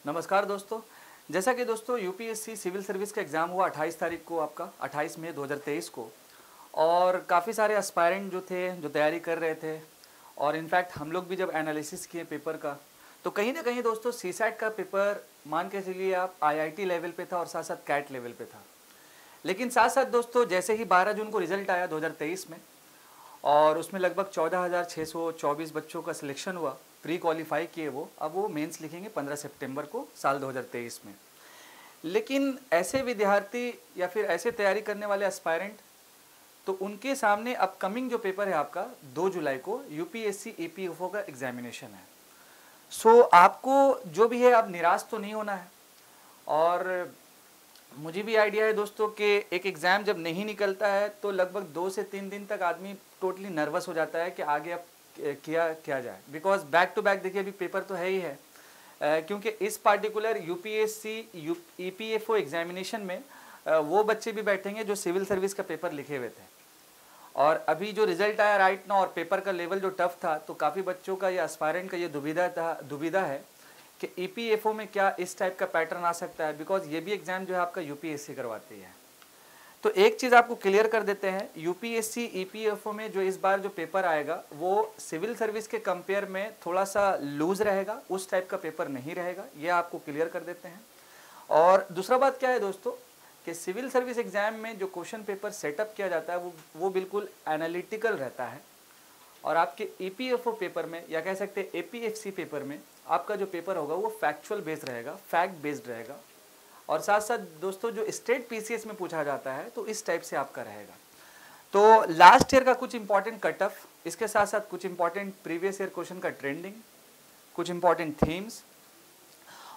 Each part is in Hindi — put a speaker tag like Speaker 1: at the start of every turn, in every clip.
Speaker 1: नमस्कार दोस्तों। जैसा कि दोस्तों यूपीएससी सिविल सर्विस का एग्ज़ाम हुआ 28 तारीख को, आपका 28 मई 2023 को। और काफ़ी सारे एस्पायरेंट जो थे, जो तैयारी कर रहे थे, और इनफैक्ट हम लोग भी जब एनालिसिस किए पेपर का, तो कहीं ना कहीं दोस्तों सीसैट का पेपर मान के चलिए आप आईआईटी लेवल पे था और साथ साथ कैट लेवल पे था। लेकिन साथ साथ दोस्तों जैसे ही 12 जून को रिजल्ट आया 2023 में, और उसमें लगभग 14,624 बच्चों का सिलेक्शन हुआ, प्री क्वालिफाई किए वो, अब वो मेंस लिखेंगे 15 सितंबर को साल 2023 में। लेकिन ऐसे विद्यार्थी या फिर ऐसे तैयारी करने वाले एस्पायरेंट, तो उनके सामने अपकमिंग जो पेपर है आपका 2 जुलाई को यूपीएससी ईपीएफओ का एग्जामिनेशन है। सो आपको जो भी है अब निराश तो नहीं होना है। और मुझे भी आइडिया है दोस्तों कि एक एग्ज़ाम जब नहीं निकलता है तो लगभग 2 से 3 दिन तक आदमी टोटली नर्वस हो जाता है कि आगे अब किया जाए। बिकॉज बैक टू बैक देखिए अभी पेपर तो है ही है, क्योंकि इस पार्टिकुलर यूपीएससी ईपीएफओ एग्जामिनेशन में वो बच्चे भी बैठेंगे जो सिविल सर्विस का पेपर लिखे हुए थे। और अभी जो रिजल्ट आया राइट ना, और पेपर का लेवल जो टफ था, तो काफ़ी बच्चों का या एस्पायरेंट का ये दुविधा है कि ईपीएफओ में क्या इस टाइप का पैटर्न आ सकता है, बिकॉज ये भी एग्जाम जो है आपका यूपीएससी करवाती है। तो एक चीज़ आपको क्लियर कर देते हैं, यूपीएससी ईपीएफओ में जो इस बार जो पेपर आएगा वो सिविल सर्विस के कंपेयर में थोड़ा सा लूज रहेगा, उस टाइप का पेपर नहीं रहेगा, ये आपको क्लियर कर देते हैं। और दूसरा बात क्या है दोस्तों कि सिविल सर्विस एग्जाम में जो क्वेश्चन पेपर सेटअप किया जाता है वो बिल्कुल एनालिटिकल रहता है। और आपके ईपीएफओ पेपर में, या कह सकते हैं एपीएफसी पेपर में, आपका जो पेपर होगा वो फैक्चुअल बेस्ड रहेगा, फैक्ट बेस्ड रहेगा। और साथ साथ दोस्तों जो स्टेट पीसीएस में पूछा जाता है तो इस टाइप से आपका रहेगा। तो लास्ट ईयर का कुछ इंपॉर्टेंट कट ऑफ, इसके साथ साथ कुछ इंपॉर्टेंट प्रीवियस ईयर क्वेश्चन का ट्रेंडिंग, कुछ इंपॉर्टेंट थीम्स।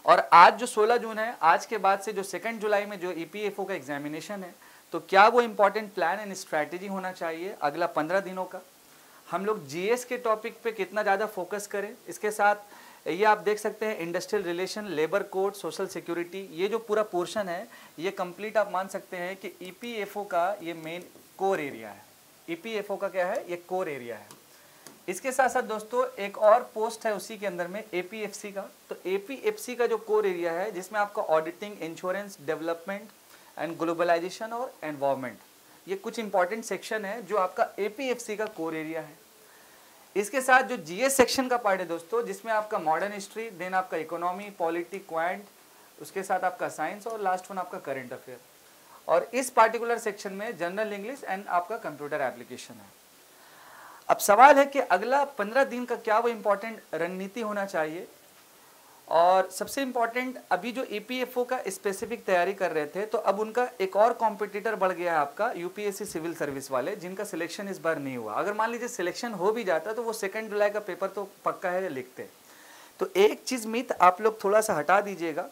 Speaker 1: और आज जो 16 जून है, आज के बाद से जो 2 जुलाई में जो ईपीएफओ का एग्जामिनेशन है, तो क्या वो इंपॉर्टेंट प्लान एंड स्ट्रैटेजी होना चाहिए अगला 15 दिनों का, हम लोग जीएस के टॉपिक पे कितना ज़्यादा फोकस करें। इसके साथ ये आप देख सकते हैं industrial relation, labour code, social security, ये जो पूरा पोर्शन है ये कंप्लीट आप मान सकते हैं कि ईपीएफओ का ये मेन कोर एरिया है। ईपीएफओ का क्या है, ये कोर एरिया है। इसके साथ साथ दोस्तों एक और पोस्ट है उसी के अंदर में एपीएफसी का। तो एपीएफसी का जो कोर एरिया है जिसमें आपका auditing, insurance, development and globalization और एनवायरमेंट, ये कुछ इंपॉर्टेंट सेक्शन है जो आपका एपीएफसी का कोर एरिया है। इसके साथ जो जीएस सेक्शन का पार्ट है दोस्तों, जिसमें आपका मॉडर्न हिस्ट्री, देन आपका इकोनॉमी, पॉलिटी, क्वांट, उसके साथ आपका साइंस, और लास्ट वन आपका करंट अफेयर। और इस पार्टिकुलर सेक्शन में जनरल इंग्लिश एंड आपका कंप्यूटर एप्लीकेशन है। अब सवाल है कि अगला 15 दिन का क्या वो इंपॉर्टेंट रणनीति होना चाहिए। और सबसे इम्पॉर्टेंट, अभी जो ईपीएफओ का स्पेसिफिक तैयारी कर रहे थे, तो अब उनका एक और कॉम्पिटिटर बढ़ गया है आपका यूपीएससी सिविल सर्विस वाले, जिनका सिलेक्शन इस बार नहीं हुआ। अगर मान लीजिए सिलेक्शन हो भी जाता तो वो 2 जुलाई का पेपर तो पक्का है लिखते। तो एक चीज़ मिथ आप लोग थोड़ा सा हटा दीजिएगा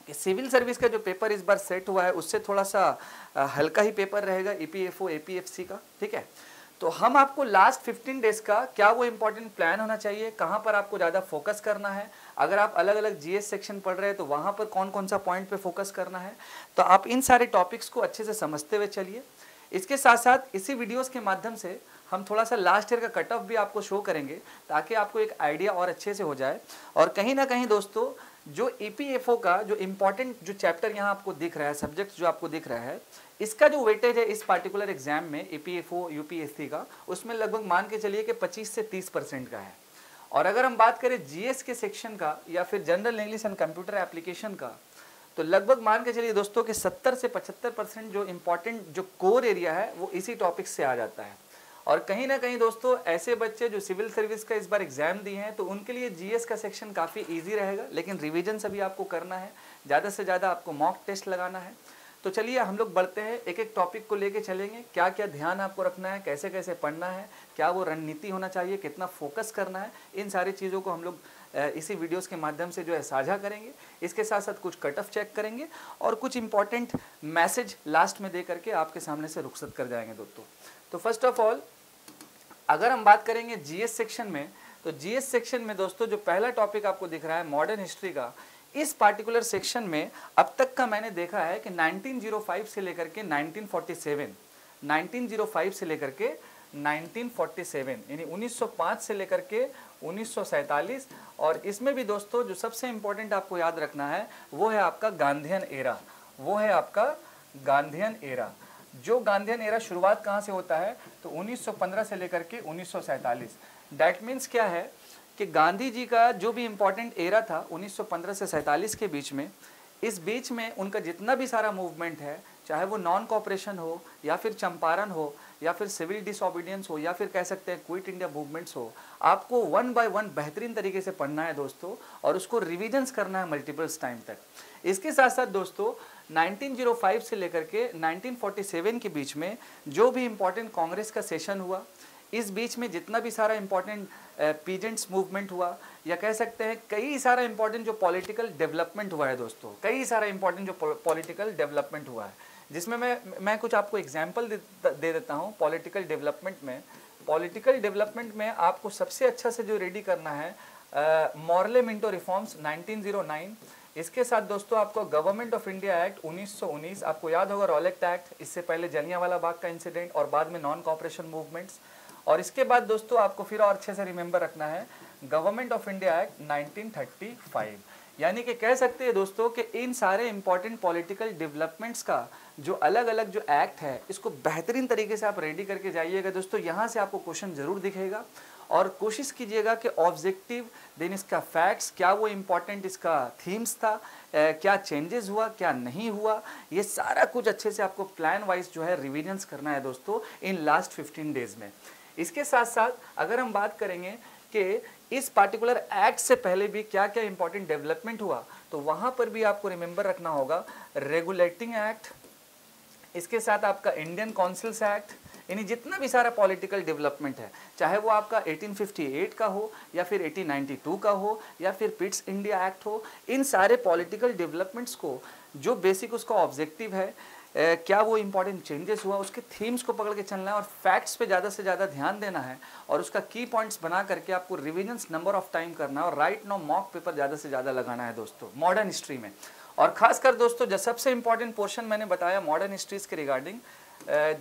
Speaker 1: कि सिविल सर्विस का जो पेपर इस बार सेट हुआ है उससे थोड़ा सा हल्का ही पेपर रहेगा ईपीएफओ एपीएफसी का, ठीक है। तो हम आपको लास्ट 15 डेज का क्या वो इंपॉर्टेंट प्लान होना चाहिए, कहाँ पर आपको ज़्यादा फोकस करना है, अगर आप अलग अलग जीएस सेक्शन पढ़ रहे हैं तो वहाँ पर कौन कौन सा पॉइंट पे फोकस करना है, तो आप इन सारे टॉपिक्स को अच्छे से समझते हुए चलिए। इसके साथ साथ इसी वीडियोस के माध्यम से हम थोड़ा सा लास्ट ईयर का कट ऑफ भी आपको शो करेंगे, ताकि आपको एक आइडिया और अच्छे से हो जाए। और कहीं ना कहीं दोस्तों जो ईपीएफओ का जो इम्पॉर्टेंट जो चैप्टर यहाँ आपको दिख रहा है, सब्जेक्ट जो आपको दिख रहा है, इसका जो वेटेज है इस पार्टिकुलर एग्जाम में ईपीएफओ यूपीएससी का, उसमें लगभग मान के चलिए कि 25 से 30% का है। और अगर हम बात करें जीएस के सेक्शन का या फिर general English and computer application का, तो लगभग मान के चलिए दोस्तों कि 70 से 75% जो इम्पॉर्टेंट जो कोर एरिया है वो इसी टॉपिक से आ जाता है। और कहीं ना कहीं दोस्तों ऐसे बच्चे जो सिविल सर्विस का इस बार एग्जाम दिए हैं, तो उनके लिए जीएस का सेक्शन काफ़ी इजी रहेगा, लेकिन रिवीजन सभी आपको करना है, ज़्यादा से ज़्यादा आपको मॉक टेस्ट लगाना है। तो चलिए हम लोग बढ़ते हैं, एक एक टॉपिक को लेके चलेंगे, क्या क्या ध्यान आपको रखना है, कैसे कैसे पढ़ना है, क्या वो रणनीति होना चाहिए, कितना फोकस करना है, इन सारी चीज़ों को हम लोग इसी वीडियोस के माध्यम से जो है साझा करेंगे। इसके साथ साथ कुछ कट ऑफ चेक करेंगे और कुछ इंपॉर्टेंट मैसेज लास्ट में दे करके आपके सामने से रुखसत कर जाएंगे दोस्तों। तो फर्स्ट ऑफ ऑल अगर हम बात करेंगे जीएस सेक्शन में, तो जीएस सेक्शन में दोस्तों जो पहला टॉपिक आपको दिख रहा है मॉडर्न हिस्ट्री का, इस पार्टिकुलर सेक्शन में अब तक का मैंने देखा है कि 1905 से लेकर के 1947, 1905 से लेकर के 1947 यानी 1905 से लेकर के 1947। और इसमें भी दोस्तों जो सबसे इम्पोर्टेंट आपको याद रखना है वो है आपका गांधीयन एरा, वो है आपका गांधीयन एरा। जो गांधीयन एरा शुरुआत कहाँ से होता है, तो 1915 से लेकर के 1947। दैट मीन्स क्या है कि गांधी जी का जो भी इम्पोर्टेंट एरा था 1915 से 47 के बीच में, इस बीच में उनका जितना भी सारा मूवमेंट है, चाहे वो नॉन कॉपरेशन हो या फिर चंपारण हो या फिर सिविल डिसओबीडियंस हो या फिर कह सकते हैं क्विट इंडिया मूवमेंट्स हो, आपको वन बाय वन बेहतरीन तरीके से पढ़ना है दोस्तों, और उसको रिविजन्स करना है मल्टीपल्स टाइम तक। इसके साथ साथ दोस्तों 1905 से लेकर के 1947 के बीच में जो भी इम्पोर्टेंट कांग्रेस का सेशन हुआ, इस बीच में जितना भी सारा इम्पोर्टेंट पीजेंट्स मूवमेंट हुआ, या कह सकते हैं कई सारा इम्पोर्टेंट जो पॉलिटिकल डेवलपमेंट हुआ है दोस्तों, कई सारा इम्पोर्टेंट जो पॉलिटिकल डेवलपमेंट हुआ है, जिसमें मैं कुछ आपको एग्जांपल दे देता हूँ। पॉलिटिकल डेवलपमेंट में आपको सबसे अच्छा से जो रेडी करना है मॉर्ले मिंटो रिफॉर्म्स 1909। इसके साथ दोस्तों आपको गवर्नमेंट ऑफ इंडिया एक्ट 1919, आपको याद होगा रॉलेक्ट एक्ट, इससे पहले जलियांवाला बाग का इंसिडेंट और बाद में नॉन कॉपरेशन मूवमेंट्स। और इसके बाद दोस्तों आपको फिर और अच्छे से रिमेंबर रखना है गवर्नमेंट ऑफ इंडिया एक्ट 1935। यानी कि कह सकते हैं दोस्तों कि इन सारे इंपॉर्टेंट पॉलिटिकल डेवलपमेंट्स का जो अलग अलग जो एक्ट है, इसको बेहतरीन तरीके से आप रेडी करके जाइएगा दोस्तों। यहाँ से आपको क्वेश्चन जरूर दिखेगा, और कोशिश कीजिएगा कि ऑब्जेक्टिव, देन इसका फैक्ट्स, क्या वो इम्पोर्टेंट इसका थीम्स था, क्या चेंजेस हुआ, क्या नहीं हुआ, ये सारा कुछ अच्छे से आपको प्लान वाइज जो है रिविजन्स करना है दोस्तों इन लास्ट 15 डेज में। इसके साथ साथ अगर हम बात करेंगे कि इस पार्टिकुलर एक्ट से पहले भी क्या क्या इंपॉर्टेंट डेवलपमेंट हुआ, तो वहाँ पर भी आपको रिमेंबर रखना होगा रेगुलेटिंग एक्ट, इसके साथ आपका इंडियन काउंसिल्स एक्ट, यानी जितना भी सारा पॉलिटिकल डेवलपमेंट है, चाहे वो आपका 1858 का हो या फिर 1892 का हो या फिर पिट्स इंडिया एक्ट हो, इन सारे पॉलिटिकल डेवलपमेंट्स को जो बेसिक उसका ऑब्जेक्टिव है, क्या वो इंपॉर्टेंट चेंजेस हुआ, उसके थीम्स को पकड़ के चलना है और फैक्ट्स पे ज़्यादा से ज़्यादा ध्यान देना है, और उसका की पॉइंट्स बना करके आपको रिविजन्स नंबर ऑफ टाइम करना है, और राइट नो मॉक पेपर ज़्यादा से ज़्यादा लगाना है दोस्तों मॉडर्न हिस्ट्री में। और खासकर दोस्तों जो सबसे इंपॉर्टेंट पोर्शन मैंने बताया मॉडर्न हिस्ट्रीज के रिगार्डिंग,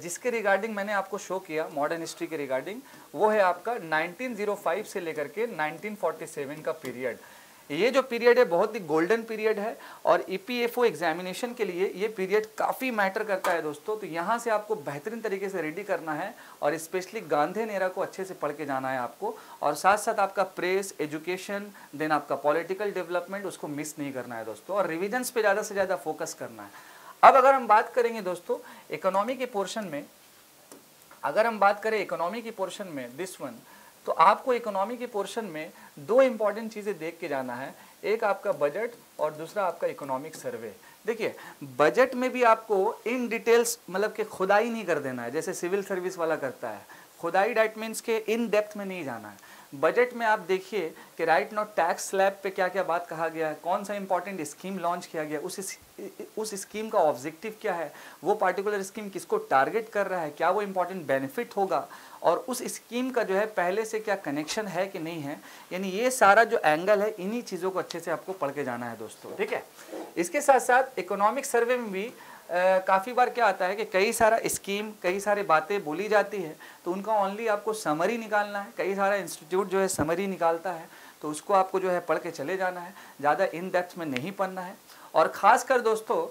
Speaker 1: जिसके रिगार्डिंग मैंने आपको शो किया मॉडर्न हिस्ट्री के रिगार्डिंग, वो है आपका 1905 से लेकर के 1947 का पीरियड। ये जो पीरियड है बहुत ही गोल्डन पीरियड है, और ईपीएफओ एग्जामिनेशन के लिए ये पीरियड काफ़ी मैटर करता है दोस्तों। तो यहाँ से आपको बेहतरीन तरीके से रेडी करना है, और स्पेशली गांधीयन एरा को अच्छे से पढ़ के जाना है आपको, और साथ साथ आपका प्रेस, एजुकेशन, देन आपका पॉलिटिकल डेवलपमेंट, उसको मिस नहीं करना है दोस्तों, और रिविजन्स पे ज़्यादा से ज़्यादा फोकस करना है। अब अगर हम बात करेंगे दोस्तों इकोनॉमी के पोर्शन में, अगर हम बात करें इकोनॉमी की पोर्शन में दिस वन, तो आपको इकोनॉमी के पोर्शन में दो इंपॉर्टेंट चीज़ें देख के जाना है, एक आपका बजट और दूसरा आपका इकोनॉमिक सर्वे। देखिए बजट में भी आपको इन डिटेल्स मतलब कि खुदाई नहीं कर देना है जैसे सिविल सर्विस वाला करता है, खुदाई डैट मीन्स के इन डेप्थ में नहीं जाना है। बजट में आप देखिए कि राइट नाउ टैक्स स्लैब पे क्या क्या बात कहा गया है, कौन सा इंपॉर्टेंट स्कीम लॉन्च किया गया, उस स्कीम का ऑब्जेक्टिव क्या है, वो पार्टिकुलर स्कीम किसको टारगेट कर रहा है, क्या वो इंपॉर्टेंट बेनिफिट होगा, और उस स्कीम का जो है पहले से क्या कनेक्शन है कि नहीं है, यानी ये सारा जो एंगल है इन्हीं चीज़ों को अच्छे से आपको पढ़ के जाना है दोस्तों, ठीक है। इसके साथ साथ इकोनॉमिक सर्वे में भी काफ़ी बार क्या आता है कि कई सारा स्कीम, कई सारे बातें बोली जाती है, तो उनका ओनली आपको समरी निकालना है। कई सारा इंस्टीट्यूट जो है समरी निकालता है, तो उसको आपको जो है पढ़ के चले जाना है, ज़्यादा इन डेप्थ में नहीं पढ़ना है। और ख़ासकर दोस्तों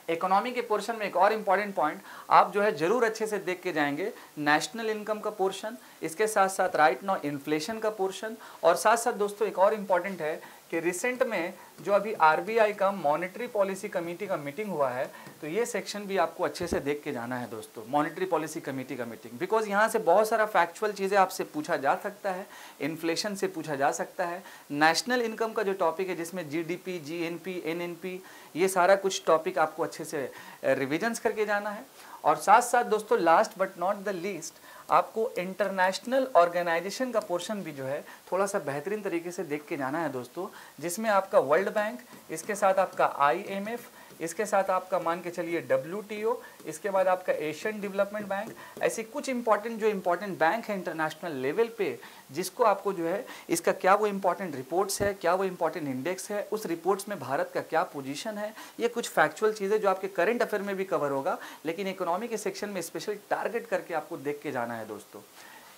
Speaker 1: इकोनॉमी के पोर्शन में एक और इम्पॉर्टेंट पॉइंट आप जो है जरूर अच्छे से देख के जाएंगे, नेशनल इनकम का पोर्शन, इसके साथ साथ राइट नाउ इन्फ्लेशन का पोर्शन, और साथ साथ दोस्तों एक और इम्पॉर्टेंट है कि रिसेंट में जो अभी आरबीआई का मॉनेटरी पॉलिसी कमेटी का मीटिंग हुआ है, तो ये सेक्शन भी आपको अच्छे से देख के जाना है दोस्तों, मॉनेटरी पॉलिसी कमेटी का मीटिंग, बिकॉज यहाँ से बहुत सारा फैक्चुअल चीज़ें आपसे पूछा जा सकता है, इन्फ्लेशन से पूछा जा सकता है, नेशनल इनकम का जो टॉपिक है जिसमें जीडीपी, जीएनपी, एनएनपी, ये सारा कुछ टॉपिक आपको अच्छे से रिविजन्स करके जाना है। और साथ साथ दोस्तों last but not the least आपको इंटरनेशनल ऑर्गेनाइजेशन का पोर्शन भी जो है थोड़ा सा बेहतरीन तरीके से देख के जाना है दोस्तों, जिसमें आपका वर्ल्ड बैंक, इसके साथ आपका आईएमएफ, इसके साथ आपका मान के चलिए WTO, इसके बाद आपका एशियन डेवलपमेंट बैंक, ऐसे कुछ इंपॉर्टेंट जो इंपॉर्टेंट बैंक है इंटरनेशनल लेवल पे, जिसको आपको जो है इसका क्या वो इंपॉर्टेंट रिपोर्ट्स है, क्या वो इंपॉर्टेंट इंडेक्स है, उस रिपोर्ट्स में भारत का क्या पोजीशन है, ये कुछ फैक्चुअल चीज़ें जो आपके करंट अफेयर में भी कवर होगा, लेकिन इकोनॉमी के सेक्शन में स्पेशल टारगेट करके आपको देख के जाना है दोस्तों।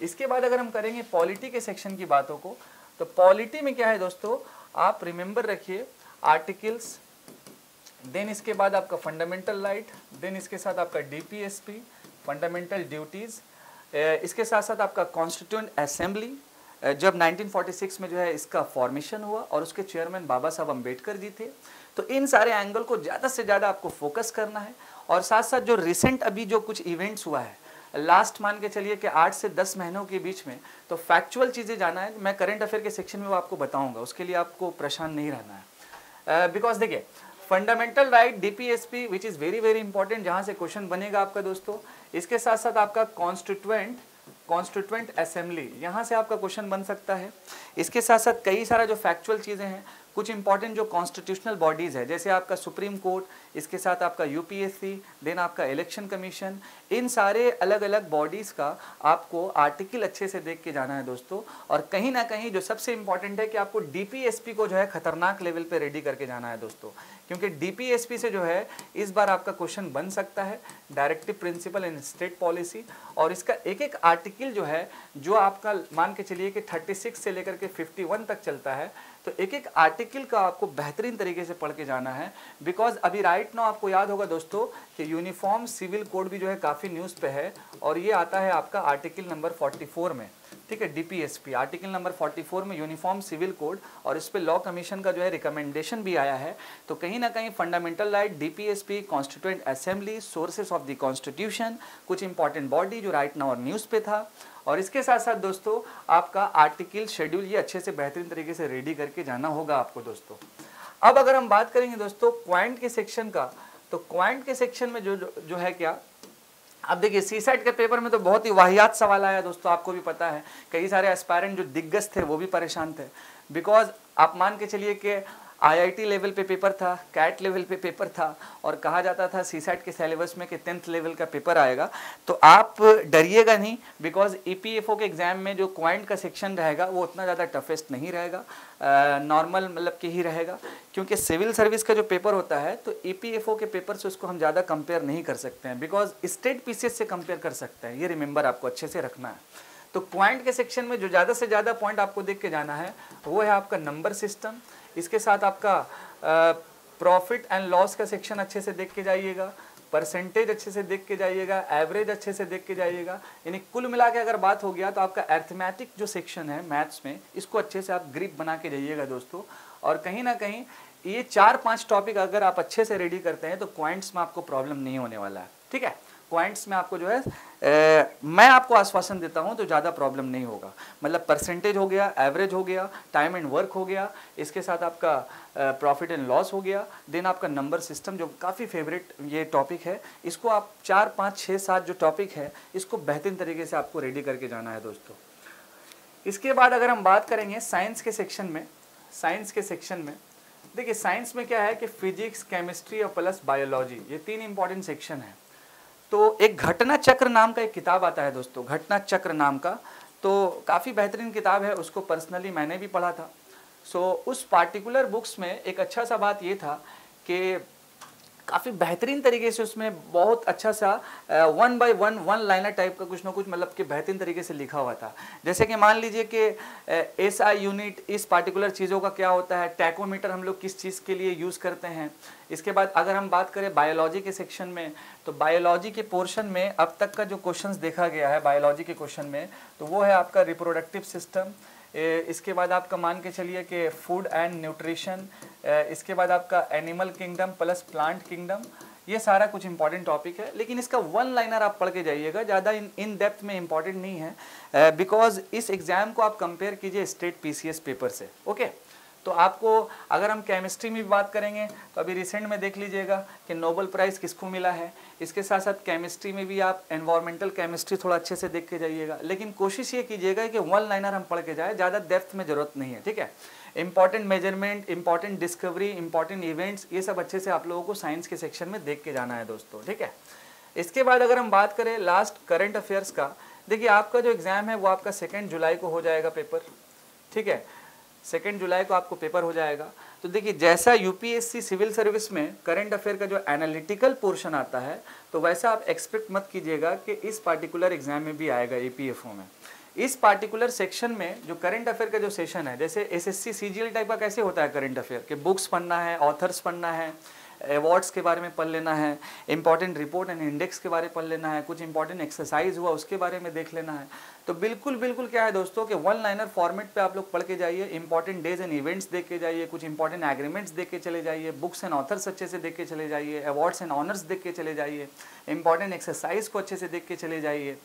Speaker 1: इसके बाद अगर हम करेंगे पॉलिटी के सेक्शन की बातों को, तो पॉलिटी में क्या है दोस्तों, आप रिमेंबर रखिए आर्टिकल्स, देन इसके बाद आपका फंडामेंटल राइट, देन इसके साथ आपका डीपीएसपी, फंडामेंटल ड्यूटीज़, इसके साथ साथ आपका कॉन्स्टिट्यूएंट असेंबली, जब 1946 में जो है इसका फॉर्मेशन हुआ और उसके चेयरमैन बाबा साहब अम्बेडकर जी थे। तो इन सारे एंगल को ज़्यादा से ज़्यादा आपको फोकस करना है। और साथ साथ जो रिसेंट अभी जो कुछ इवेंट्स हुआ है लास्ट, मान के चलिए कि 8 से 10 महीनों के बीच में, तो फैक्चुअल चीज़ें जाना है। मैं करंट अफेयर के सेक्शन में वो आपको बताऊंगा, उसके लिए आपको परेशान नहीं रहना है। बिकॉज देखिए fundamental right, DPSP which is very very important, जहाँ से क्वेश्चन बनेगा आपका दोस्तों। इसके साथ साथ आपका कॉन्स्टिट्यूएंट असेंबली, यहाँ से आपका क्वेश्चन बन सकता है। इसके साथ साथ कई सारा जो फैक्चुअल चीज़ें हैं, कुछ इंपॉर्टेंट जो कॉन्स्टिट्यूशनल बॉडीज़ है, जैसे आपका सुप्रीम कोर्ट, इसके साथ आपका यूपीएससी, देन आपका इलेक्शन कमीशन, इन सारे अलग अलग बॉडीज़ का आपको आर्टिकल अच्छे से देख के जाना है दोस्तों। और कहीं ना कहीं जो सबसे इंपॉर्टेंट है कि आपको डीपीएसपी को जो है खतरनाक लेवल पे रेडी करके जाना है दोस्तों, क्योंकि डीपीएसपी से जो है इस बार आपका क्वेश्चन बन सकता है, डायरेक्टिव प्रिंसिपल इन स्टेट पॉलिसी। और इसका एक एक आर्टिकल जो है, जो आपका मान के चलिए कि 36 से लेकर के 51 तक चलता है, तो एक एक आर्टिकल का आपको बेहतरीन तरीके से पढ़ के जाना है। बिकॉज अभी राइट नाउ आपको याद होगा दोस्तों कि यूनिफॉर्म सिविल कोड भी जो है काफ़ी न्यूज़ पे है, और ये आता है आपका आर्टिकल नंबर 44 में, ठीक है। डीपीएसपी आर्टिकल नंबर 44 में यूनिफॉर्म सिविल कोड, और इस पे लॉ कमीशन का जो है रिकमेंडेशन भी आया है। तो कहीं ना कहीं fundamental right, DPSP, constituent assembly, sources of the constitution, कुछ इंपॉर्टेंट बॉडी जो राइट नाउ और न्यूज़ पे था। और इसके साथ साथ दोस्तों आपका आर्टिकल शेड्यूल ये अच्छे से बेहतरीन तरीके से रेडी करके जाना होगा आपको दोस्तों। अब अगर हम बात करेंगे दोस्तों क्वांट के सेक्शन का, तो क्वांट के सेक्शन में जो है क्या, अब देखिए सीसेट के पेपर में तो बहुत ही वाहियात सवाल आया दोस्तों, आपको भी पता है। कई सारे एस्पायरेंट जो दिग्गज थे वो भी परेशान थे, बिकॉज आप मान के चलिए कि आईआईटी लेवल पे पेपर था, कैट लेवल पे पेपर था, और कहा जाता था सीसेट के सिलेबस में कि 10th लेवल का पेपर आएगा। तो आप डरिएगा नहीं, बिकॉज ईपीएफओ के एग्जाम में जो क्वांट का सेक्शन रहेगा वो उतना ज़्यादा टफेस्ट नहीं रहेगा, नॉर्मल मतलब कि ही रहेगा। क्योंकि सिविल सर्विस का जो पेपर होता है, तो ईपीएफओ के पेपर से उसको हम ज़्यादा कंपेयर नहीं कर सकते हैं, बिकॉज स्टेट पीसीएस से कंपेयर कर सकते हैं। ये रिमेंबर आपको अच्छे से रखना है। तो क्वांट के सेक्शन में जो ज़्यादा से ज़्यादा पॉइंट आपको देख के जाना है वो है आपका नंबर सिस्टम। इसके साथ आपका प्रॉफिट एंड लॉस का सेक्शन अच्छे से देख के जाइएगा, परसेंटेज अच्छे से देख के जाइएगा, एवरेज अच्छे से देख के जाइएगा। यानी कुल मिला के अगर बात हो गया तो आपका अरिथमेटिक जो सेक्शन है मैथ्स में, इसको अच्छे से आप ग्रिप बना के जाइएगा दोस्तों। और कहीं ना कहीं ये 4-5 टॉपिक अगर आप अच्छे से रेडी करते हैं तो क्वांट्स में आपको प्रॉब्लम नहीं होने वाला है, ठीक है। क्वांट्स में आपको जो है मैं आपको आश्वासन देता हूं तो ज़्यादा प्रॉब्लम नहीं होगा। मतलब परसेंटेज हो गया, एवरेज हो गया, टाइम एंड वर्क हो गया, इसके साथ आपका प्रॉफिट एंड लॉस हो गया, देन आपका नंबर सिस्टम जो काफ़ी फेवरेट ये टॉपिक है, इसको आप 4, 5, 6, 7 जो टॉपिक है इसको बेहतरीन तरीके से आपको रेडी करके जाना है दोस्तों। इसके बाद अगर हम बात करेंगे साइंस के सेक्शन में, देखिए साइंस में क्या है कि फिजिक्स, केमिस्ट्री और प्लस बायोलॉजी, ये 3 इंपॉर्टेंट सेक्शन है। तो एक घटना चक्र नाम का एक किताब आता है दोस्तों, घटना चक्र नाम का, तो काफ़ी बेहतरीन किताब है, उसको पर्सनली मैंने भी पढ़ा था। उस पार्टिकुलर बुक्स में एक अच्छा सा बात ये था कि काफ़ी बेहतरीन तरीके से उसमें बहुत अच्छा सा 1 by 1 लाइनर टाइप का कुछ ना कुछ मतलब कि बेहतरीन तरीके से लिखा हुआ था। जैसे कि मान लीजिए कि एसआई यूनिट इस पार्टिकुलर चीज़ों का क्या होता है, टैकोमीटर हम लोग किस चीज़ के लिए यूज़ करते हैं। इसके बाद अगर हम बात करें बायोलॉजी के सेक्शन में, तो बायोलॉजी के पोर्शन में अब तक का जो क्वेश्चंस देखा गया है बायोलॉजी के क्वेश्चन में, तो वो है आपका रिप्रोडक्टिव सिस्टम। इसके बाद आपका मान के चलिए कि फूड एंड न्यूट्रिशन, इसके बाद आपका animal kingdom plus plant kingdom, ये सारा कुछ इंपॉर्टेंट टॉपिक है। लेकिन इसका 1 लाइनर आप पढ़ के जाइएगा, ज़्यादा इन डेप्थ में इंपॉर्टेंट नहीं है, बिकॉज इस एग्ज़ाम को आप कंपेयर कीजिए स्टेट पीसीएस पेपर से, ओके। तो आपको अगर हम केमिस्ट्री में भी बात करेंगे तो अभी रिसेंट में देख लीजिएगा कि नोबेल प्राइज़ किसको मिला है। इसके साथ साथ केमिस्ट्री में भी आप एनवायरमेंटल केमिस्ट्री थोड़ा अच्छे से देख के जाइएगा, लेकिन कोशिश ये कीजिएगा कि 1 लाइनर हम पढ़ के जाए, ज़्यादा डेप्थ में ज़रूरत नहीं है, ठीक है। Important measurement, important discovery, important events, ये सब अच्छे से आप लोगों को साइंस के सेक्शन में देख के जाना है दोस्तों, ठीक है। इसके बाद अगर हम बात करें लास्ट करंट अफेयर्स का, देखिए आपका जो एग्ज़ाम है वो आपका 2 जुलाई को हो जाएगा पेपर, ठीक है। 2 जुलाई को आपको पेपर हो जाएगा। तो देखिए जैसा यूपीएससी सिविल सर्विस में करंट अफेयर का जो एनालिटिकल पोर्शन आता है, तो वैसा आप एक्सपेक्ट मत कीजिएगा कि इस पार्टिकुलर एग्जाम में भी आएगा ईपीएफओ में। इस पार्टिकुलर सेक्शन में जो करंट अफेयर का जो सेशन है, जैसे एसएससी सीजीएल टाइप का कैसे होता है करंट अफेयर के, बुक्स पढ़ना है, ऑथर्स पढ़ना है, अवार्ड्स के बारे में पढ़ लेना है, इंपॉर्टेंट रिपोर्ट एंड इंडेक्स के बारे में पढ़ लेना है, कुछ इंपॉर्टेंट एक्सरसाइज हुआ उसके बारे में देख लेना है। तो बिल्कुल बिल्कुल क्या है दोस्तों कि वन लाइनर फॉर्मेट पे आप लोग पढ़ के जाइए, इंपॉर्टेंट डेज एंड इवेंट्स देख के जाइए, कुछ इंपॉर्टेंट एग्रीमेंट्स देख के चले जाइए, बुक्स एंड ऑथर्स अच्छे से देख के चले जाइए, अवार्ड्स एंड ऑनर्स देख के चले जाइए, इंपॉर्टेंट एक्सरसाइज को अच्छे से देख के चले जाइए,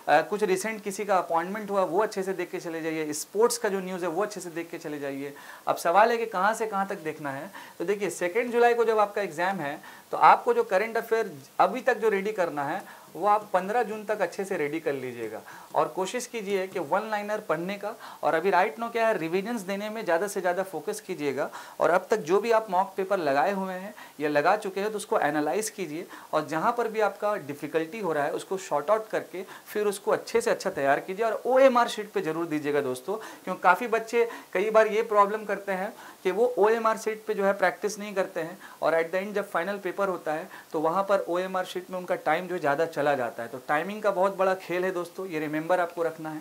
Speaker 1: कुछ रिसेंट किसी का अपॉइंटमेंट हुआ वो अच्छे से देख के चले जाइए, स्पोर्ट्स का जो न्यूज़ है वो अच्छे से देख के चले जाइए। अब सवाल है कि कहाँ से कहाँ तक देखना है। तो देखिए 2 जुलाई को जब आपका एग्जाम है तो आपको जो करंट अफेयर अभी तक जो रेडी करना है वो आप 15 जून तक अच्छे से रेडी कर लीजिएगा और कोशिश कीजिए कि वन लाइनर पढ़ने का और अभी राइट नो क्या है रिविजन्स देने में ज़्यादा से ज़्यादा फोकस कीजिएगा। और अब तक जो भी आप मॉक पेपर लगाए हुए हैं या लगा चुके हैं तो उसको एनालाइज कीजिए और जहाँ पर भी आपका डिफ़िकल्टी हो रहा है उसको शॉर्ट आउट करके फिर उसको अच्छे से अच्छा तैयार कीजिए और OMR शीट पर जरूर दीजिएगा दोस्तों, क्योंकि काफ़ी बच्चे कई बार ये प्रॉब्लम करते हैं कि वो OMR शीट पे जो है प्रैक्टिस नहीं करते हैं और एट द एंड जब फाइनल पेपर होता है तो वहाँ पर OMR शीट में उनका टाइम जो ज़्यादा चला जाता है। तो टाइमिंग का बहुत बड़ा खेल है दोस्तों, ये रिमेंबर आपको रखना है।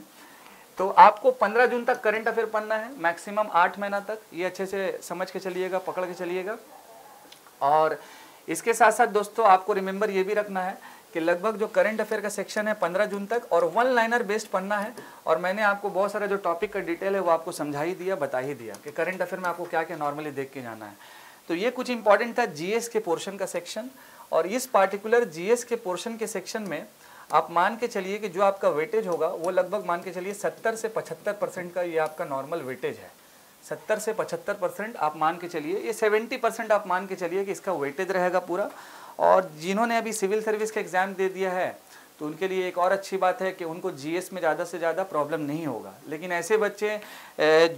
Speaker 1: तो आपको 15 जून तक करंट अफेयर पढ़ना है, मैक्सिमम 8 महीना तक, ये अच्छे से समझ के चलिएगा, पकड़ के चलिएगा। और इसके साथ साथ दोस्तों आपको रिमेंबर ये भी रखना है कि लगभग जो करंट अफेयर का सेक्शन है 15 जून तक और वन लाइनर बेस्ड पढ़ना है। और मैंने आपको बहुत सारा जो टॉपिक का डिटेल है वो आपको समझा ही दिया, बता ही दिया कि करंट अफेयर में आपको क्या क्या नॉर्मली देख के जाना है। तो ये कुछ इंपॉर्टेंट था जीएस के पोर्शन का सेक्शन। और इस पार्टिकुलर जीएस के पोर्शन के सेक्शन में आप मान के चलिए कि जो आपका वेटेज होगा वो लगभग मान के चलिए 70 से 75% का ये आपका नॉर्मल वेटेज है। 70 से 75% आप मान के चलिए, ये 70% आप मान के चलिए कि इसका वेटेज रहेगा पूरा। और जिन्होंने अभी सिविल सर्विस का एग्ज़ाम दे दिया है तो उनके लिए एक और अच्छी बात है कि उनको जीएस में ज़्यादा से ज़्यादा प्रॉब्लम नहीं होगा। लेकिन ऐसे बच्चे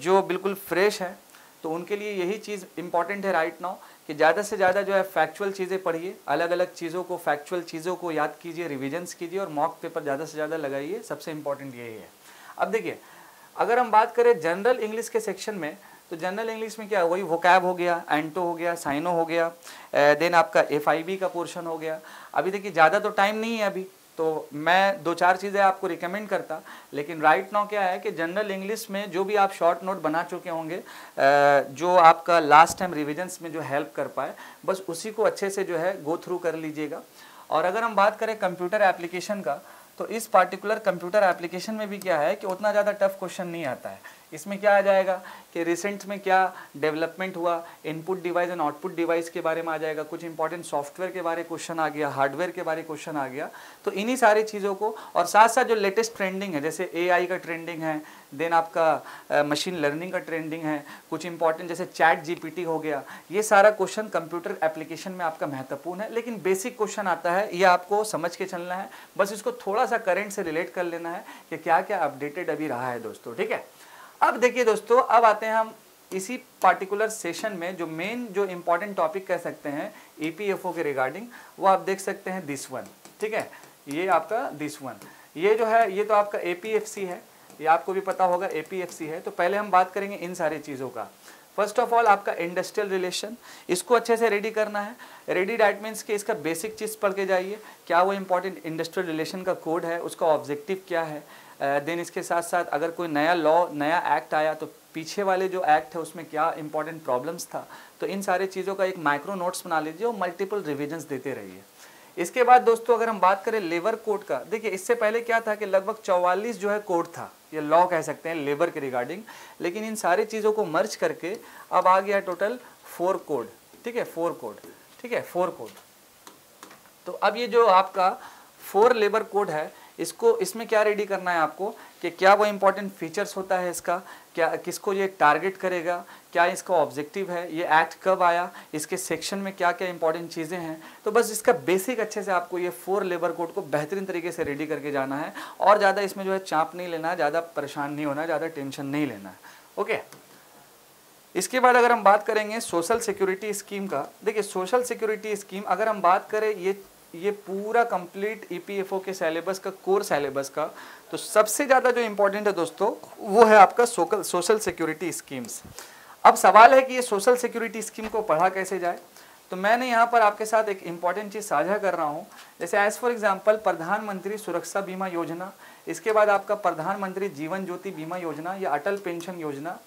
Speaker 1: जो बिल्कुल फ्रेश हैं तो उनके लिए यही चीज़ इंपॉर्टेंट है राइट नाउ कि ज़्यादा से ज़्यादा जो है फैक्चुअल चीज़ें पढ़िए, अलग अलग चीज़ों को, फैक्चुअल चीज़ों को याद कीजिए, रिविजन्स कीजिए और मॉक पेपर ज़्यादा से ज़्यादा लगाइए, सबसे इंपॉर्टेंट यही है। अब देखिए अगर हम बात करें जनरल इंग्लिश के सेक्शन में तो जनरल इंग्लिश में क्या, वही वोकैब हो गया, एंटो हो गया, साइनो हो गया, देन आपका FIB का पोर्शन हो गया। अभी देखिए ज़्यादा तो टाइम नहीं है अभी, तो मैं 2-4 चीज़ें आपको रिकमेंड करता। लेकिन राइट नाउ क्या है कि जनरल इंग्लिश में जो भी आप शॉर्ट नोट बना चुके होंगे, जो आपका लास्ट टाइम रिविजन्स में जो हेल्प कर पाए, बस उसी को अच्छे से जो है गो थ्रू कर लीजिएगा। और अगर हम बात करें कंप्यूटर एप्लीकेशन का तो इस पार्टिकुलर कंप्यूटर एप्लीकेशन में भी क्या है कि उतना ज़्यादा टफ क्वेश्चन नहीं आता है। इसमें क्या आ जाएगा कि रिसेंट में क्या डेवलपमेंट हुआ, input device and output device के बारे में आ जाएगा, कुछ इंपॉर्टेंट सॉफ्टवेयर के बारे क्वेश्चन आ गया, हार्डवेयर के बारे क्वेश्चन आ गया। तो इन्हीं सारी चीज़ों को और साथ साथ जो लेटेस्ट ट्रेंडिंग है जैसे AI का ट्रेंडिंग है, देन आपका मशीन लर्निंग का ट्रेंडिंग है, कुछ इंपॉर्टेंट जैसे चैट GPT हो गया, ये सारा क्वेश्चन कंप्यूटर एप्लीकेशन में आपका महत्वपूर्ण है। लेकिन बेसिक क्वेश्चन आता है, ये आपको समझ के चलना है, बस इसको थोड़ा सा करंट से रिलेट कर लेना है कि क्या क्या अपडेटेड अभी रहा है दोस्तों, ठीक है। अब देखिए दोस्तों, अब आते हैं हम इसी पार्टिकुलर सेशन में जो मेन जो इम्पॉर्टेंट टॉपिक कह सकते हैं EPFO के रिगार्डिंग, वो आप देख सकते हैं दिस वन, ठीक है। ये आपका दिस वन, ये जो है ये तो आपका APFC है, ये आपको भी पता होगा APFC है। तो पहले हम बात करेंगे इन सारी चीज़ों का। फर्स्ट ऑफ ऑल आपका इंडस्ट्रियल रिलेशन, इसको अच्छे से रेडी करना है। रेडी डैट मीन्स कि इसका बेसिक चीज़ पढ़ के जाइए, क्या वो इंपॉर्टेंट इंडस्ट्रियल रिलेशन का कोड है, उसका ऑब्जेक्टिव क्या है। देन इसके साथ साथ अगर कोई नया लॉ, नया एक्ट आया तो पीछे वाले जो एक्ट है उसमें क्या इंपॉर्टेंट प्रॉब्लम्स था। तो इन सारे चीज़ों का एक माइक्रो नोट्स बना लीजिए और मल्टीपल रिविजन्स देते रहिए। इसके बाद दोस्तों अगर हम बात करें लेबर कोड का, देखिए इससे पहले क्या था कि लगभग 44 जो है कोड था, ये लॉ कह सकते हैं लेबर के रिगार्डिंग। लेकिन इन सारी चीज़ों को मर्ज करके अब आ गया टोटल 4 कोड, ठीक है, 4 कोड, ठीक है, 4 कोड। तो अब ये जो आपका 4 लेबर कोड है, इसको इसमें क्या रेडी करना है आपको कि क्या वो इंपॉर्टेंट फीचर्स होता है इसका, क्या किसको ये टारगेट करेगा, क्या इसका ऑब्जेक्टिव है, ये एक्ट कब आया, इसके सेक्शन में क्या क्या इंपॉर्टेंट चीज़ें हैं। तो बस इसका बेसिक अच्छे से आपको ये 4 लेबर कोड को बेहतरीन तरीके से रेडी करके जाना है और ज़्यादा इसमें जो है चाप नहीं लेना है, ज़्यादा परेशान नहीं होना है, ज़्यादा टेंशन नहीं लेना है, ओके। इसके बाद अगर हम बात करेंगे सोशल सिक्योरिटी स्कीम का, देखिए सोशल सिक्योरिटी स्कीम अगर हम बात करें ये पूरा कंप्लीट EPFO के सिलेबस का, कोर सिलेबस का, तो सबसे ज़्यादा जो इम्पोर्टेंट है दोस्तों वो है आपका सोशल सिक्योरिटी स्कीम्स। अब सवाल है कि ये सोशल सिक्योरिटी स्कीम को पढ़ा कैसे जाए। तो मैंने यहाँ पर आपके साथ एक इम्पॉर्टेंट चीज़ साझा कर रहा हूँ। जैसे एज फॉर एग्जांपल प्रधानमंत्री सुरक्षा बीमा योजना, इसके बाद आपका प्रधानमंत्री जीवन ज्योति बीमा योजना या अटल पेंशन योजना,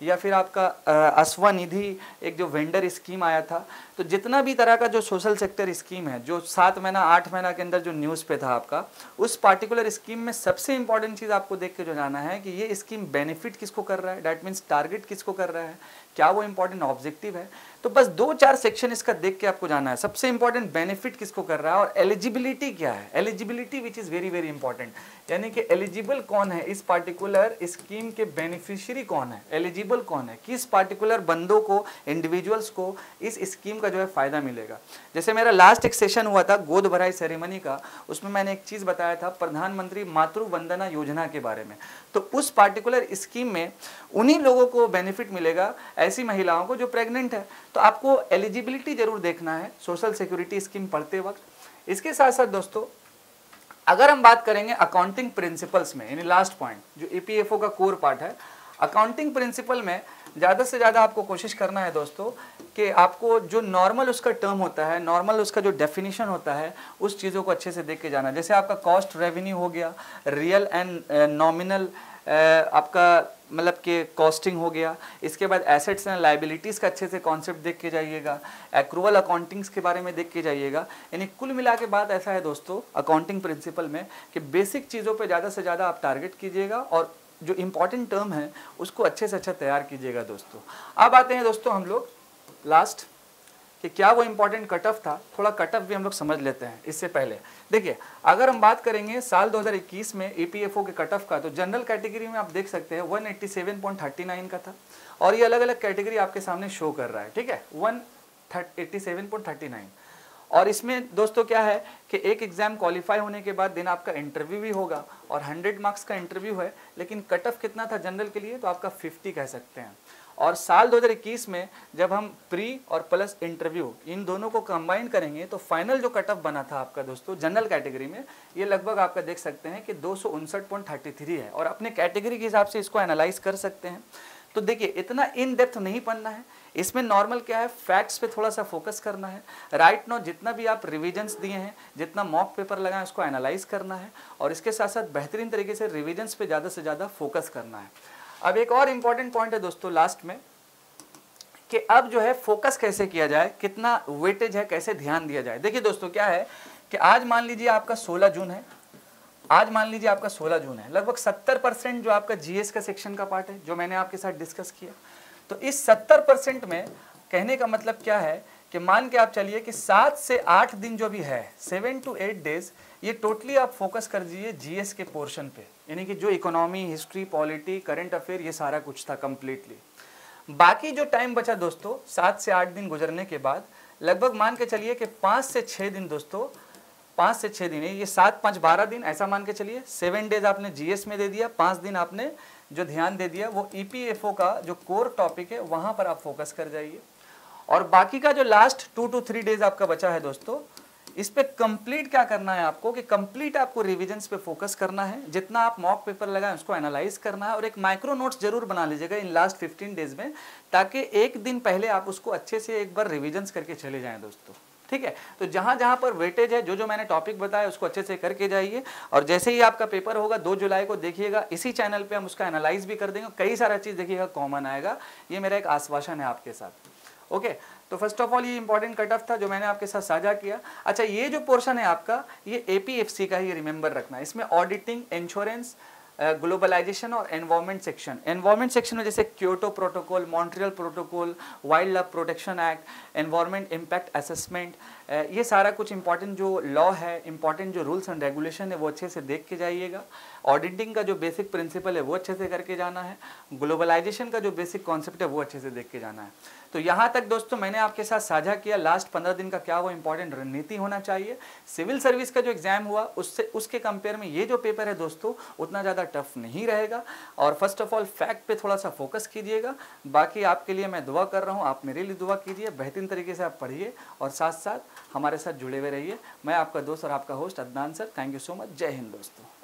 Speaker 1: या फिर आपका अस्वानिधि एक जो वेंडर स्कीम आया था। तो जितना भी तरह का जो सोशल सेक्टर स्कीम है, जो 7 महीना 8 महीना के अंदर जो न्यूज़ पे था आपका, उस पार्टिकुलर स्कीम में सबसे इंपॉर्टेंट चीज़ आपको देख के जो जाना है कि ये स्कीम बेनिफिट किसको कर रहा है, डैट मीन्स टारगेट किसको कर रहा है, क्या वो इंपॉर्टेंट ऑब्जेक्टिव है। तो बस 2-4 सेक्शन इसका देख के आपको जाना है। सबसे इंपॉर्टेंट बेनिफिट किसको कर रहा है और एलिजिबिलिटी क्या है, eligibility which is very very important, यानी कि एलिजिबल कौन है इस पार्टिकुलर स्कीम के, बेनिफिशियरी कौन है, एलिजिबल कौन है, किस पार्टिकुलर बंदों को, इंडिविजुअल्स को इस स्कीम का जो है फ़ायदा मिलेगा। जैसे मेरा लास्ट एक सेशन हुआ था गोद भराई सेरेमनी का, उसमें मैंने एक चीज़ बताया था प्रधानमंत्री मातृ वंदना योजना के बारे में। तो उस पार्टिकुलर स्कीम में उन्हीं लोगों को बेनिफिट मिलेगा, ऐसी महिलाओं को जो प्रेग्नेंट है। तो आपको एलिजिबिलिटी जरूर देखना है सोशल सिक्योरिटी स्कीम पढ़ते वक्त। इसके साथ साथ दोस्तों अगर हम बात करेंगे अकाउंटिंग प्रिंसिपल्स में, यानी लास्ट पॉइंट जो ईपीएफओ का कोर पार्ट है, अकाउंटिंग प्रिंसिपल में ज़्यादा से ज़्यादा आपको कोशिश करना है दोस्तों कि आपको जो नॉर्मल उसका टर्म होता है, नॉर्मल उसका जो डेफिनेशन होता है, उस चीज़ों को अच्छे से देख के जाना। जैसे आपका कॉस्ट रेवेन्यू हो गया, रियल एंड नॉमिनल आपका मतलब कि कॉस्टिंग हो गया। इसके बाद एसेट्स एंड लाइबिलिटीज़ का अच्छे से कॉन्सेप्ट देख के जाइएगा, एक्रूवल अकाउंटिंग्स के बारे में देख के जाइएगा। यानी कुल मिला के बात ऐसा है दोस्तों अकाउंटिंग प्रिंसिपल में कि बेसिक चीज़ों पे ज़्यादा से ज़्यादा आप टारगेट कीजिएगा और जो इम्पॉर्टेंट टर्म है उसको अच्छे से अच्छा तैयार कीजिएगा दोस्तों। अब आते हैं दोस्तों हम लोग लास्ट कि क्या वो इम्पॉर्टेंट कट ऑफ था, थोड़ा कट ऑफ भी हम लोग समझ लेते हैं। इससे पहले देखिए अगर हम बात करेंगे साल 2021 में ईपीएफओ के कट ऑफ का, तो जनरल कैटेगरी में आप देख सकते हैं 187.39 का था और ये अलग अलग कैटेगरी आपके सामने शो कर रहा है, ठीक है, 187.39। और इसमें दोस्तों क्या है कि एक एग्जाम क्वालिफाई होने के बाद दिन आपका इंटरव्यू भी होगा और 100 मार्क्स का इंटरव्यू है, लेकिन कट ऑफ कितना था जनरल के लिए, तो आपका 50 कह सकते हैं। और साल 2021 में जब हम प्री और प्लस इंटरव्यू इन दोनों को कंबाइन करेंगे तो फाइनल जो कट ऑफ बना था आपका दोस्तों जनरल कैटेगरी में, ये लगभग आपका देख सकते हैं कि 259.33 है। और अपने कैटेगरी के हिसाब से इसको एनालाइज कर सकते हैं। तो देखिए इतना इन डेप्थ नहीं पढ़ना है, इसमें नॉर्मल क्या है, फैक्ट्स पे थोड़ा सा फोकस करना है। राइट नाउ जितना भी आप रिविजन्स दिए हैं, जितना मॉक पेपर लगाएं, उसको एनालाइज करना है और इसके साथ साथ बेहतरीन तरीके से रिविजन्स पे ज़्यादा से ज़्यादा फोकस करना है। अब एक और इम्पॉर्टेंट पॉइंट है दोस्तों लास्ट में कि अब जो है फोकस कैसे किया जाए, कितना वेटेज है, कैसे ध्यान दिया जाए। देखिए दोस्तों क्या है कि आज मान लीजिए आपका 16 जून है, आज मान लीजिए आपका 16 जून है, लगभग 70% जो आपका जीएस का सेक्शन का पार्ट है जो मैंने आपके साथ डिस्कस किया। तो इस 70% में कहने का मतलब क्या है कि मान के आप चलिए कि 7 से 8 दिन जो भी है, 7 to 8 डेज, ये टोटली आप फोकस कर दीजिए जीएस के पोर्शन पे, यानी कि जो economy, history, polity, current affair, ये सारा कुछ था कम्प्लीटली। बाकी जो टाइम बचा दोस्तों 7 से 8 दिन गुजरने के बाद, लगभग मान के चलिए कि 5 से 6 दिन दोस्तों, 5 से 6 दिन, ये 7, 5, 12 दिन ऐसा मान के चलिए। 7 डेज आपने जीएस में दे दिया, 5 दिन आपने जो ध्यान दे दिया वो ईपीएफओ का जो कोर टॉपिक है वहाँ पर आप फोकस कर जाइए। और बाकी का जो लास्ट 2 to 3 डेज आपका बचा है दोस्तों, इस पे कंप्लीट क्या करना है आपको कि कंप्लीट आपको रिविजन्स पे फोकस करना है। जितना आप मॉक पेपर लगाएं उसको एनालाइज करना है और एक माइक्रो नोट्स जरूर बना लीजिएगा इन लास्ट 15 डेज में, ताकि एक दिन पहले आप उसको अच्छे से एक बार रिविजन्स करके चले जाएं दोस्तों, ठीक है। तो जहाँ जहाँ पर वेटेज है, जो जो मैंने टॉपिक बताया उसको अच्छे से करके जाइए। और जैसे ही आपका पेपर होगा 2 जुलाई को देखिएगा, इसी चैनल पे हम उसका एनालाइज भी कर देंगे, कई सारा चीज़ देखिएगा कॉमन आएगा। ये मेरा एक आश्वासन है आपके साथ, ओके। तो फर्स्ट ऑफ ऑल ये इंपॉर्टेंट कट ऑफ था जो मैंने आपके साथ साझा किया। अच्छा, ये जो पोर्शन है आपका ये एपीएफसी का ही रिमेंबर रखना है। इसमें ऑडिटिंग, इंश्योरेंस, ग्लोबलाइजेशन और एनवायरमेंट सेक्शन, एनवायरमेंट सेक्शन में जैसे Kyoto protocol, Montreal protocol, wild life protection act, environment impact assessment, ये सारा कुछ इंपॉर्टेंट जो लॉ है, इंपॉर्टेंट जो रूल्स एंड रेगुलेशन है वो अच्छे से देख के जाइएगा। ऑडिटिंग का जो बेसिक प्रिंसिपल है वो अच्छे से करके जाना है। ग्लोबलाइजेशन का जो बेसिक कॉन्सेप्ट है वो अच्छे से देख के जाना है। तो यहाँ तक दोस्तों मैंने आपके साथ साझा किया लास्ट 15 दिन का क्या वो इंपॉर्टेंट रणनीति होना चाहिए। सिविल सर्विस का जो एग्जाम हुआ उससे उसके कंपेयर में ये जो पेपर है दोस्तों उतना ज़्यादा टफ नहीं रहेगा। और फर्स्ट ऑफ ऑल फैक्ट पे थोड़ा सा फोकस कीजिएगा। बाकी आपके लिए मैं दुआ कर रहा हूँ, आप मेरे लिए दुआ कीजिए, बेहतरीन तरीके से आप पढ़िए और साथ साथ हमारे साथ जुड़े हुए रहिए। मैं आपका दोस्त और आपका host Adnan sir, thank you so much. जय हिंद दोस्तों।